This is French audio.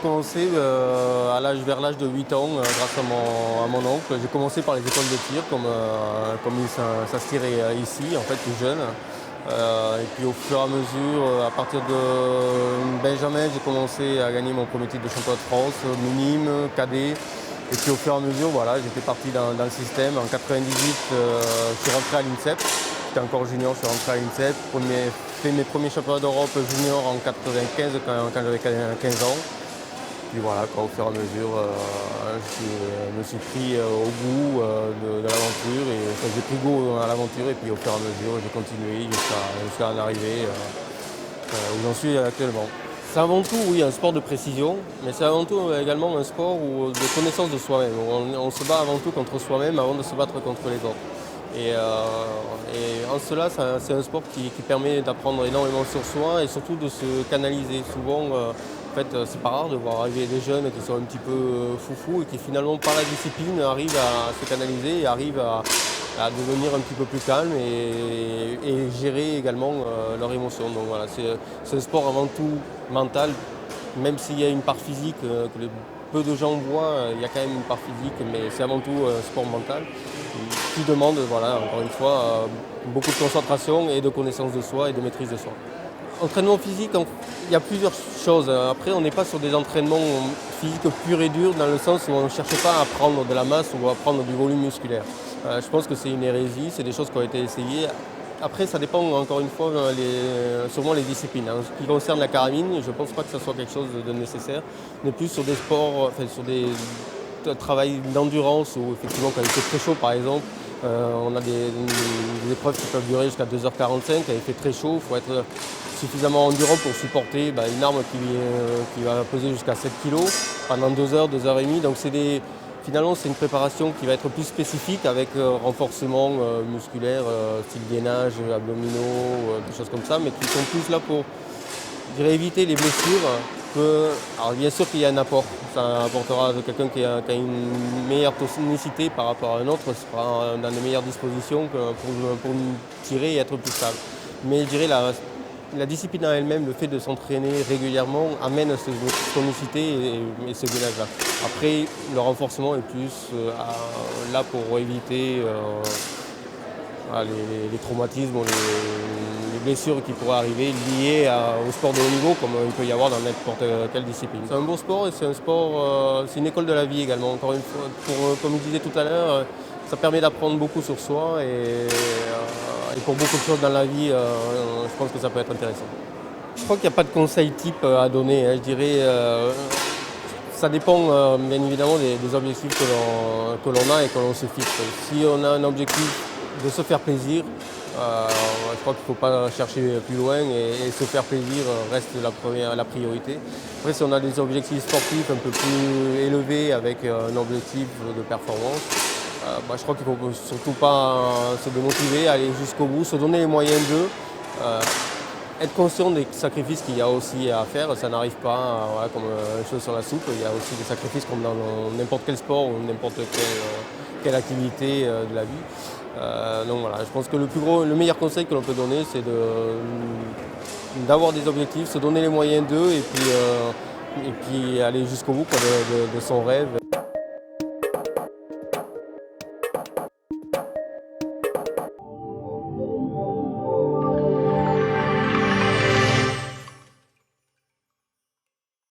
commencé vers l'âge de 8 ans grâce à mon oncle. J'ai commencé par les écoles de tir ça se tirait ici, en fait, tout jeune. Et puis au fur et à mesure, à partir de Benjamin, j'ai commencé à gagner mon premier titre de championnat de France, minime, cadet. Et puis au fur et à mesure, voilà, j'étais parti dans le système. En 98, je suis rentré à l'INSEP. J'étais encore junior, je suis rentré à l'INSEP. Fait mes premiers championnats d'Europe junior en 95 quand j'avais 15 ans. Puis voilà, au fur et à mesure, je me suis pris au goût de l'aventure et j'ai pris goût à l'aventure et puis au fur et à mesure, j'ai continué jusqu'à en arriver où j'en suis actuellement. C'est avant tout, oui, un sport de précision, mais c'est avant tout également un sport de connaissance de soi-même. On se bat avant tout contre soi-même avant de se battre contre les autres. Et en cela, c'est un sport qui permet d'apprendre énormément sur soi et surtout de se canaliser. Souvent, en fait, c'est pas rare de voir arriver des jeunes qui sont un petit peu foufous et qui finalement, par la discipline, arrivent à se canaliser et arrivent à devenir un petit peu plus calme et gérer également leurs émotions. Donc voilà, c'est un sport avant tout mental, même s'il y a une part physique que peu de gens voient, il y a quand même une part physique, mais c'est avant tout un sport mental qui demande, voilà, encore une fois, beaucoup de concentration et de connaissance de soi et de maîtrise de soi. Entraînement physique, il y a plusieurs choses. Après, on n'est pas sur des entraînements physiques purs et durs dans le sens où on ne cherche pas à prendre de la masse ou à prendre du volume musculaire. Je pense que c'est une hérésie, c'est des choses qui ont été essayées. Après, ça dépend encore une fois sûrement les disciplines. En ce qui concerne la carabine, je ne pense pas que ce soit quelque chose de nécessaire. On est plus sur des sports, sur des travail d'endurance où effectivement quand il fait très chaud par exemple, on a des épreuves qui peuvent durer jusqu'à 2h45, quand il fait très chaud, il faut être suffisamment endurant pour supporter une arme qui va peser jusqu'à 7 kg pendant 2 heures, 2 heures et demie. Donc finalement c'est une préparation qui va être plus spécifique avec renforcement musculaire, style gainage, abdominaux, des choses comme ça, mais qui sont plus là pour éviter les blessures. Alors bien sûr qu'il y a un apport, ça apportera de quelqu'un qui a une meilleure tonicité par rapport à un autre, sera dans de meilleures dispositions pour tirer et être plus stable. Mais je dirais la discipline en elle-même, le fait de s'entraîner régulièrement amène cette tonicité et ce gainage-là. Après, le renforcement est plus là pour éviter les traumatismes ou les blessures qui pourraient arriver liées au sport de haut niveau comme il peut y avoir dans n'importe quelle discipline. C'est un beau sport et c'est un sport, c'est une école de la vie également. Encore une fois, comme je disais tout à l'heure, ça permet d'apprendre beaucoup sur soi et pour beaucoup de choses dans la vie, je pense que ça peut être intéressant. Je crois qu'il n'y a pas de conseil type à donner, je dirais. Ça dépend bien évidemment des objectifs que l'on a et que l'on se fixe. Si on a un objectif de se faire plaisir, je crois qu'il ne faut pas chercher plus loin et se faire plaisir reste la priorité. Après, si on a des objectifs sportifs un peu plus élevés avec un objectif de performance, je crois qu'il ne faut surtout pas se démotiver, aller jusqu'au bout, se donner les moyens d'eux. Être conscient des sacrifices qu'il y a aussi à faire, ça n'arrive pas comme une chose sur la soupe. Il y a aussi des sacrifices comme dans n'importe quel sport ou n'importe quelle activité de la vie. Donc voilà, je pense que le meilleur conseil que l'on peut donner, c'est d'avoir des objectifs, se donner les moyens d'eux et puis aller jusqu'au bout de son rêve.